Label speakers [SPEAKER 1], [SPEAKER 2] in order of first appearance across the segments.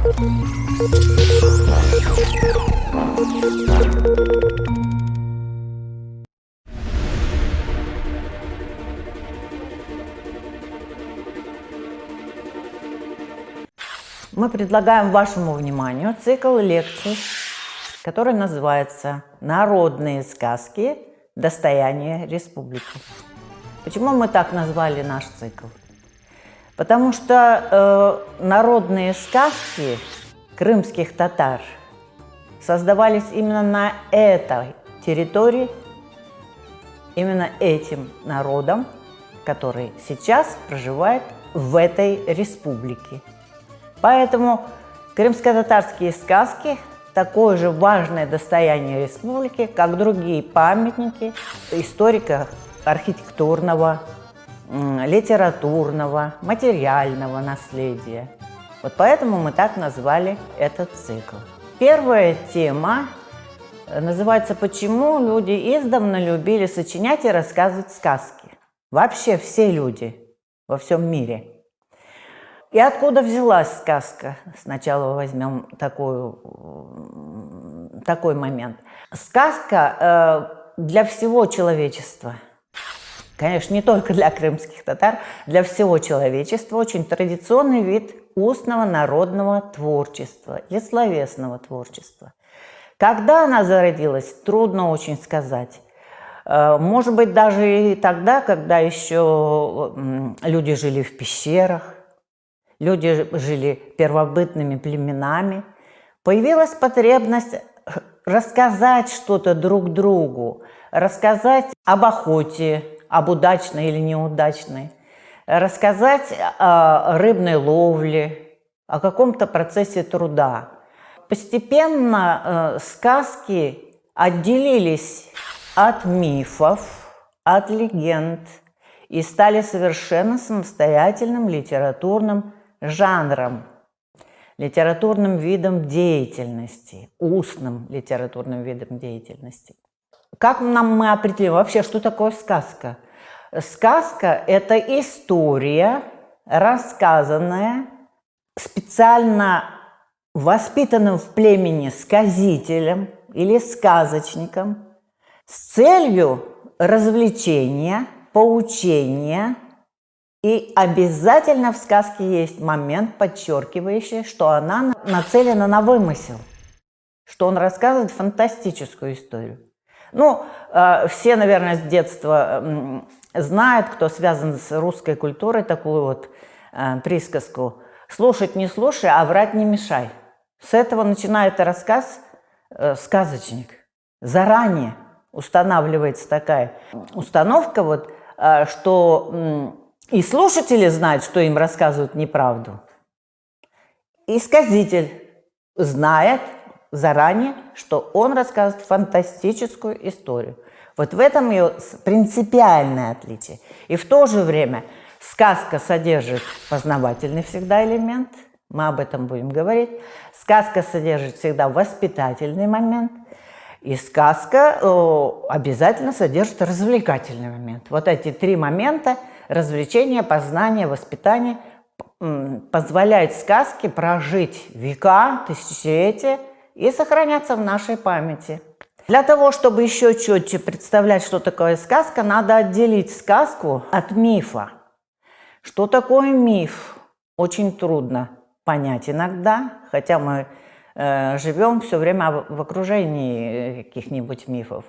[SPEAKER 1] Мы предлагаем вашему вниманию цикл лекций, который называется «Народные сказки. Достояние республики». Почему мы так назвали наш цикл? Потому что народные сказки крымских татар создавались именно на этой территории, именно этим народом, который сейчас проживает в этой республике. Поэтому крымско-татарские сказки – такое же важное достояние республики, как другие памятники историко-архитектурного, литературного, материального наследия. Вот поэтому мы так назвали этот цикл. Первая тема называется «Почему люди издавна любили сочинять и рассказывать сказки?» Вообще все люди во всем мире. И откуда взялась сказка? Сначала возьмем такой момент. Сказка для всего человечества, конечно, не только для крымских татар, для всего человечества очень традиционный вид устного народного творчества или словесного творчества. Когда она зародилась, трудно очень сказать. Может быть, даже и тогда, когда еще люди жили в пещерах, люди жили первобытными племенами, появилась потребность рассказать что-то друг другу, рассказать об охоте, об удачной или неудачной, рассказать о рыбной ловле, о каком-то процессе труда. Постепенно сказки отделились от мифов, от легенд и стали совершенно самостоятельным литературным жанром, литературным видом деятельности, устным литературным видом деятельности. Как мы определим вообще, что такое сказка? Сказка – это история, рассказанная специально воспитанным в племени сказителем или сказочником с целью развлечения, поучения. И обязательно в сказке есть момент, подчеркивающий, что она нацелена на вымысел, что он рассказывает фантастическую историю. Все, наверное, с детства знают, кто связан с русской культурой, такую вот присказку: «Слушать не слушай, а врать не мешай». С этого начинает рассказ сказочник. Заранее устанавливается такая установка, что и слушатели знают, что им рассказывают неправду, и сказитель знает заранее, что он рассказывает фантастическую историю. Вот в этом ее принципиальное отличие. И в то же время сказка содержит познавательный всегда элемент, мы об этом будем говорить. Сказка содержит всегда воспитательный момент, и сказка обязательно содержит развлекательный момент. Вот эти три момента – развлечение, познание, воспитание – позволяет сказке прожить века, тысячелетия и сохраняться в нашей памяти. Для того, чтобы еще четче представлять, что такое сказка, надо отделить сказку от мифа. Что такое миф? Очень трудно понять иногда, хотя мы живем все время в окружении каких-нибудь мифов.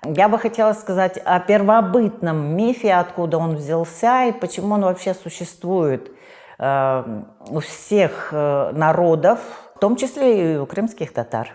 [SPEAKER 1] Я бы хотела сказать о первобытном мифе, откуда он взялся и почему он вообще существует у всех народов, в том числе и у крымских татар.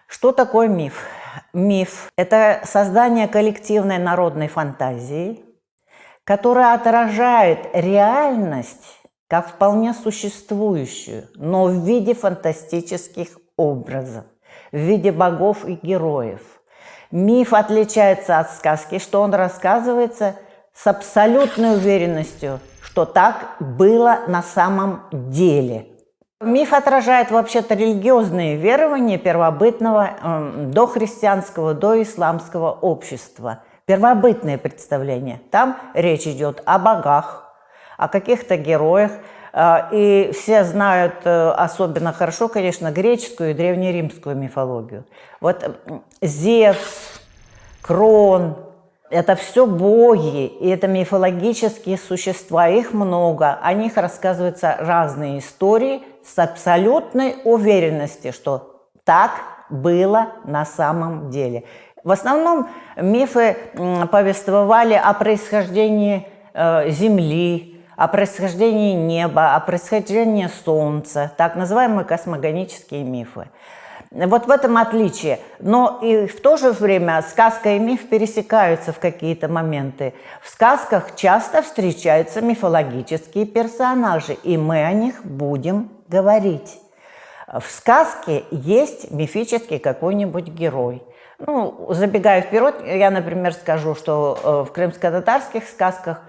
[SPEAKER 1] Что такое миф? Миф – это создание коллективной народной фантазии, которая отражает реальность как вполне существующую, но в виде фантастических образов, в виде богов и героев. Миф отличается от сказки, что он рассказывается с абсолютной уверенностью, что так было на самом деле. Миф отражает вообще-то религиозные верования первобытного дохристианского, доисламского общества. Первобытные представления. Там речь идет о богах, о каких-то героях, И все знают особенно хорошо, конечно, греческую и древнеримскую мифологию. Вот Зевс, Крон – это все боги, и это мифологические существа, их много. О них рассказываются разные истории с абсолютной уверенностью, что так было на самом деле. В основном мифы повествовали о происхождении Земли, о происхождении неба, о происхождении Солнца, так называемые космогонические мифы. Вот в этом отличие. Но и в то же время сказка и миф пересекаются в какие-то моменты. В сказках часто встречаются мифологические персонажи, и мы о них будем говорить. В сказке есть мифический какой-нибудь герой. Ну, забегая вперед, я, например, скажу, что в крымско-татарских сказках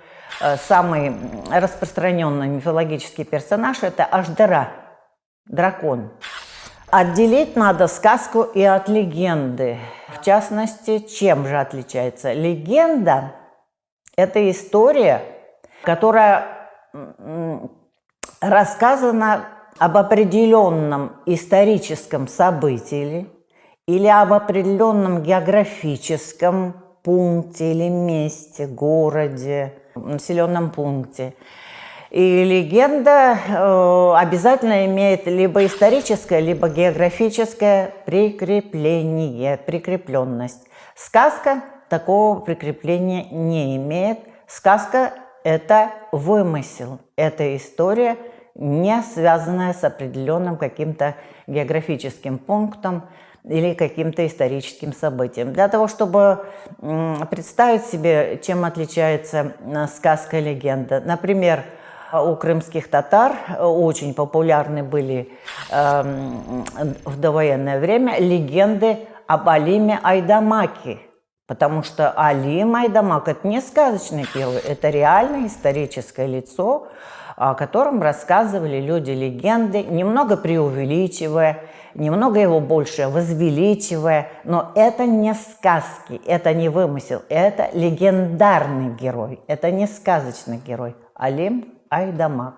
[SPEAKER 1] самый распространенный мифологический персонаж – это Аждара, дракон. Отделить надо сказку и от легенды. В частности, чем же отличается? Легенда – это история, которая рассказана об определенном историческом событии или об определенном географическом пункте или месте, городе, населенном пункте. И легенда обязательно имеет либо историческое, либо географическое прикрепление, прикрепленность. Сказка такого прикрепления не имеет. Сказка – это вымысел, это история, не связанная с определенным каким-то географическим пунктом или каким-то историческим событием. Для того, чтобы представить себе, чем отличается сказка и легенда. Например, у крымских татар очень популярны были в довоенное время легенды об Алиме Айдамаке. Потому что Алим Айдамак – это не сказочный герой, это реальное историческое лицо, о котором рассказывали люди легенды, немного преувеличивая, немного его больше возвеличивая. Но это не сказки, это не вымысел, это легендарный герой, это не сказочный герой. Алим Айдамак.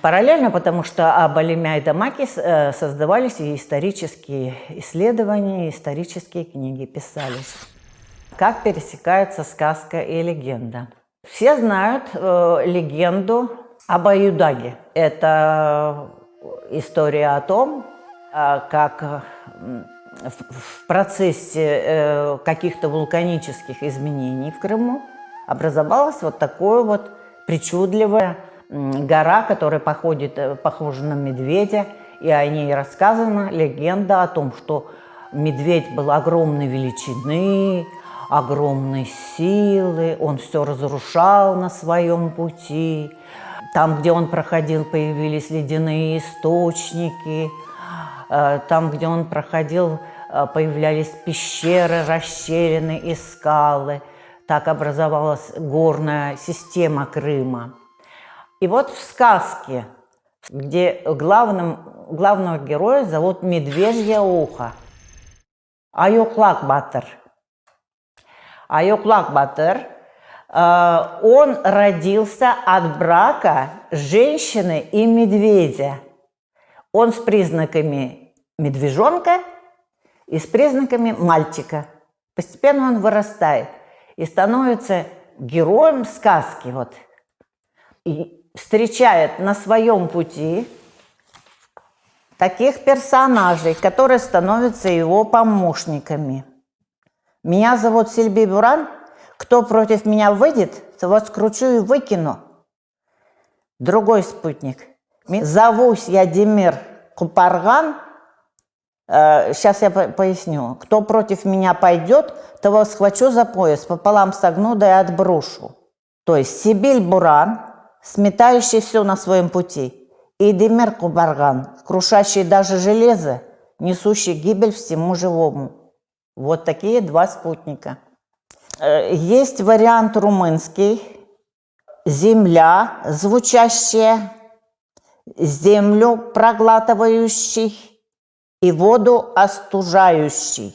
[SPEAKER 1] Параллельно, потому что об Алиме Айдамаке создавались и исторические исследования, и исторические книги писались. Как пересекаются сказка и легенда? Все знают легенду об Аюдаге. Это история о том, как в процессе каких-то вулканических изменений в Крыму образовалась вот такое вот причудливая гора, которая похожа на медведя, и о ней рассказана легенда о том, что медведь был огромной величины, огромной силы, он все разрушал на своем пути. Там, где он проходил, появились ледяные источники, там, где он проходил, появлялись пещеры, расщелины и скалы. Так образовалась горная система Крыма. И вот в сказке, где главного героя зовут Медвежье ухо, Аюклак Батыр. Аюклак Батыр, он родился от брака женщины и медведя. Он с признаками медвежонка и с признаками мальчика. Постепенно он вырастает и становится героем сказки. Вот. И встречает на своем пути таких персонажей, которые становятся его помощниками. Меня зовут Сильби Буран. Кто против меня выйдет, того скручу и выкину. Другой спутник. Зовусь я Демир Купарган. Сейчас я поясню. Кто против меня пойдет, того схвачу за пояс, пополам согну, да и отброшу. То есть Сибиль Буран, сметающий все на своем пути, и Демир Купарган, крушащий даже железо, несущий гибель всему живому. Вот такие два спутника. Есть вариант румынский. Земля, звучащая, землю проглатывающий и воду остужающий.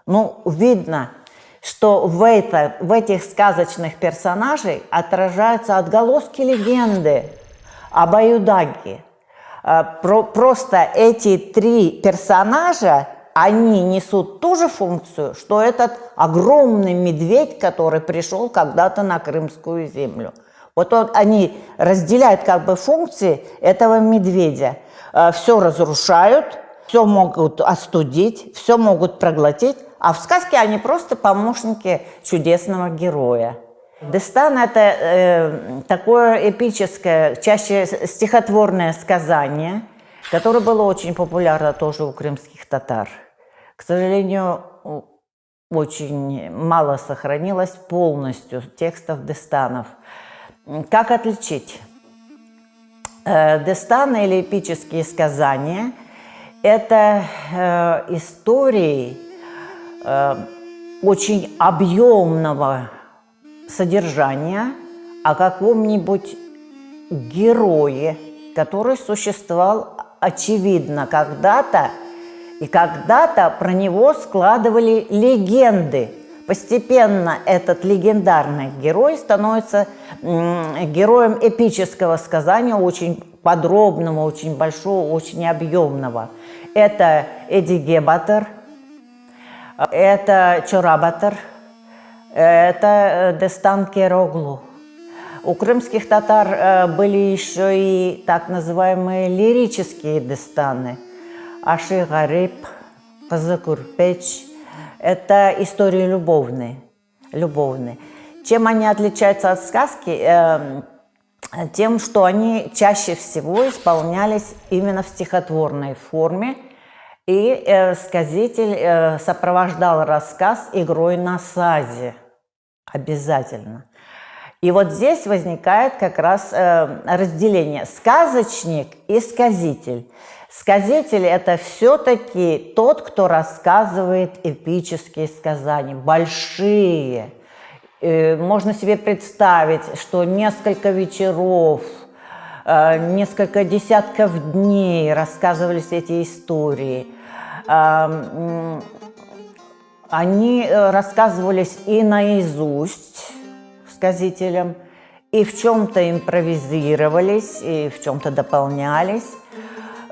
[SPEAKER 1] Ну, видно, что в этих сказочных персонажей отражаются отголоски легенды Абаюдаги. Просто эти три персонажа, они несут ту же функцию, что этот огромный медведь, который пришел когда-то на Крымскую землю. Вот они разделяют как бы функции этого медведя. Все разрушают, все могут остудить, все могут проглотить, а в сказке они просто помощники чудесного героя. Дестан – это такое эпическое, чаще стихотворное сказание, которое было очень популярно тоже у крымских татар. К сожалению, очень мало сохранилось полностью текстов дестанов. Как отличить? Дестаны или эпические сказания – это истории очень объемного содержания о каком-нибудь герое, который существовал, очевидно, когда-то, и когда-то про него складывали легенды. Постепенно этот легендарный герой становится героем эпического сказания, очень подробного, очень большого, очень объемного. Это Эдиге-батыр, это Чора-батыр, это Дестан Кероглу. У крымских татар были еще и так называемые лирические дестаны. Аши Гариб, Кызы Курпеч. Это истории любовные. Чем они отличаются от сказки? Тем, что они чаще всего исполнялись именно в стихотворной форме, и сказитель сопровождал рассказ игрой на сазе. Обязательно. И вот здесь возникает как раз разделение сказочник и сказитель. Сказитель – это все-таки тот, кто рассказывает эпические сказания, большие. Можно себе представить, что несколько вечеров, несколько десятков дней рассказывались эти истории. Они рассказывались и наизусть сказителям, и в чем-то импровизировались, и в чем-то дополнялись.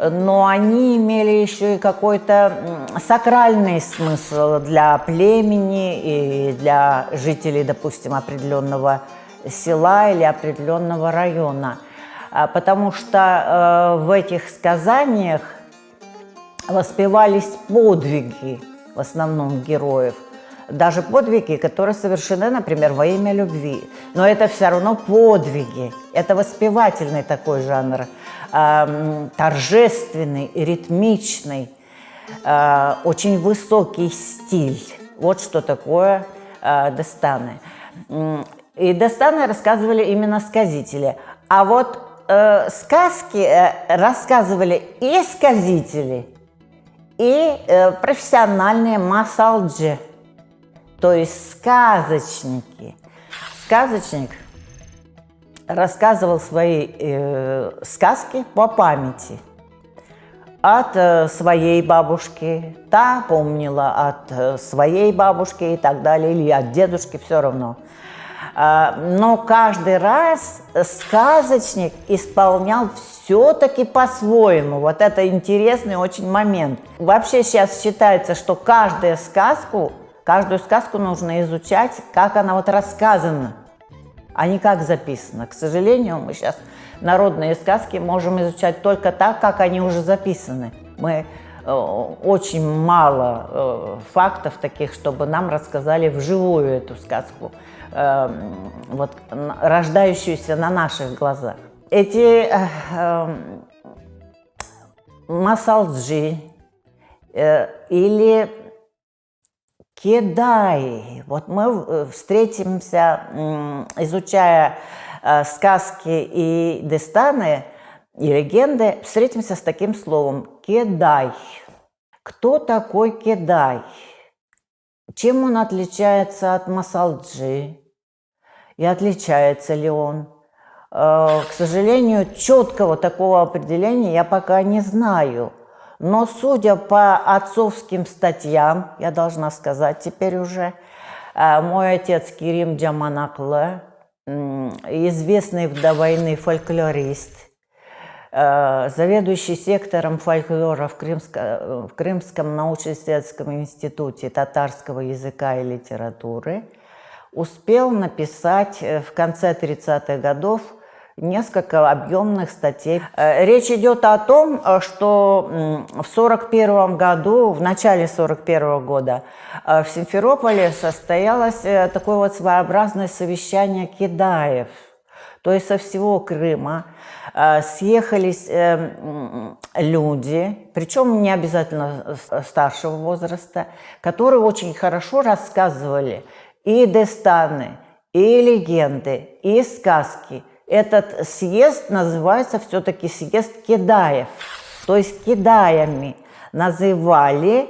[SPEAKER 1] Но они имели еще и какой-то сакральный смысл для племени и для жителей, допустим, определенного села или определенного района. Потому что в этих сказаниях воспевались подвиги, в основном героев. Даже подвиги, которые совершены, например, во имя любви. Но это все равно подвиги. Это воспевательный такой жанр. Торжественный, ритмичный, очень высокий стиль. Вот что такое дестаны. И дестаны рассказывали именно сказители. А вот сказки рассказывали и сказители, и профессиональные масалджи, то есть сказочники. Сказочник рассказывал свои сказки по памяти от своей бабушки, та помнила от своей бабушки и так далее, или от дедушки, все равно. Но каждый раз сказочник исполнял все-таки по-своему. Вот это интересный очень момент. Вообще сейчас считается, что каждую сказку нужно изучать, как она вот рассказана, а не как записано. К сожалению, мы сейчас народные сказки можем изучать только так, как они уже записаны. Мы очень мало фактов таких, чтобы нам рассказали вживую эту сказку, вот, рождающуюся на наших глазах. Эти масалджи или кедаи. Вот мы встретимся, изучая сказки и дестаны, и легенды, встретимся с таким словом кедай. Кто такой кедай? Чем он отличается от масалджи? И отличается ли он? К сожалению, четкого такого определения я пока не знаю. Но судя по отцовским статьям, я должна сказать теперь уже, мой отец Керим Джаманаклы, известный до войны фольклорист, заведующий сектором фольклора в Крымском научно-исследовательском институте татарского языка и литературы, успел написать в конце 30-х годов несколько объемных статей. Речь идет о том, что в 1941 году, в начале 1941 года, в Симферополе состоялось такое вот своеобразное совещание кедаев. То есть со всего Крыма съехались люди, причем не обязательно старшего возраста, которые очень хорошо рассказывали и дестаны, и легенды, и сказки. Этот съезд называется все-таки съезд кедаев. То есть кедаями называли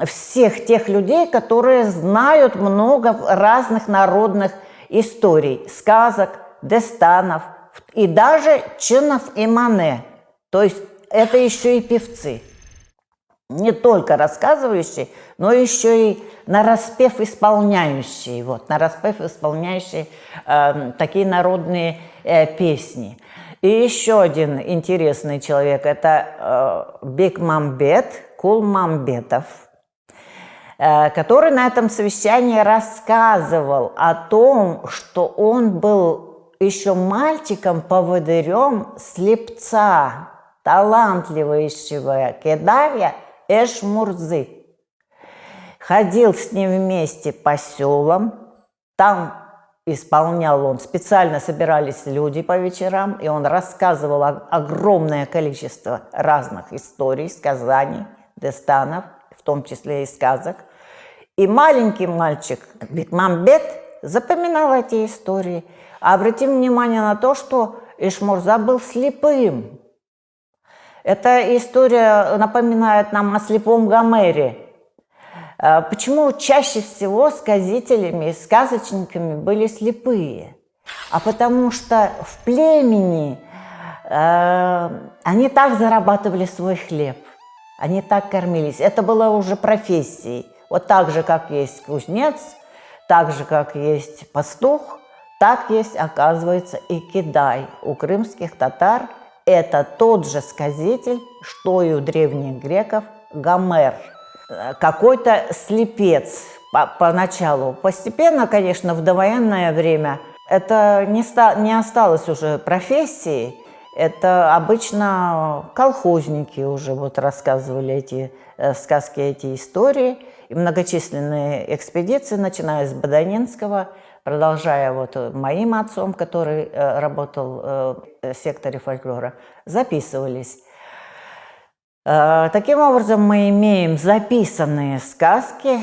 [SPEAKER 1] всех тех людей, которые знают много разных народных историй, сказок, дестанов и даже чинов и мане. То есть это еще и певцы. Не только рассказывающие, но еще и нараспев исполняющие. Вот, нараспев исполняющие такие народные песни. И еще один интересный человек – это Бекмамбет Кулмамбетов, который на этом совещании рассказывал о том, что он был еще мальчиком-поводырем слепца, талантливейшего кедавя Эшмурзы. Ходил с ним вместе по селам, там исполнял он, специально собирались люди по вечерам, и он рассказывал огромное количество разных историй, сказаний, дестанов, в том числе и сказок. И маленький мальчик Бекмамбет запоминал эти истории. А обратим внимание на то, что Эшмурза был слепым. Эта история напоминает нам о слепом Гомере. Почему чаще всего сказителями, сказочниками были слепые? А потому что в племени они так зарабатывали свой хлеб, они так кормились. Это было уже профессией. Вот так же, как есть кузнец, так же, как есть пастух, так есть, оказывается, и кедай. У крымских татар это тот же сказитель, что и у древних греков Гомер. Какой-то слепец поначалу. Постепенно, конечно, в довоенное время это не осталось уже профессией. Это обычно колхозники уже вот рассказывали эти сказки, эти истории. И многочисленные экспедиции, начиная с Баданинского, продолжая вот моим отцом, который работал в секторе фольклора, записывались. Таким образом, мы имеем записанные сказки.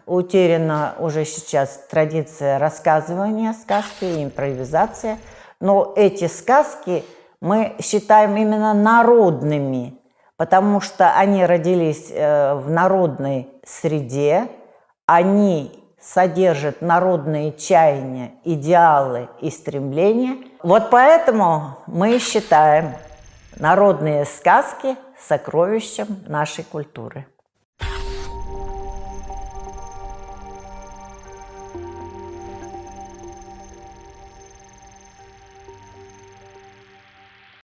[SPEAKER 1] Утеряна уже сейчас традиция рассказывания сказки и импровизация. Но эти сказки мы считаем именно народными, потому что они родились в народной среде, они содержат народные чаяния, идеалы и стремления. Вот поэтому мы считаем народные сказки сокровищем нашей культуры.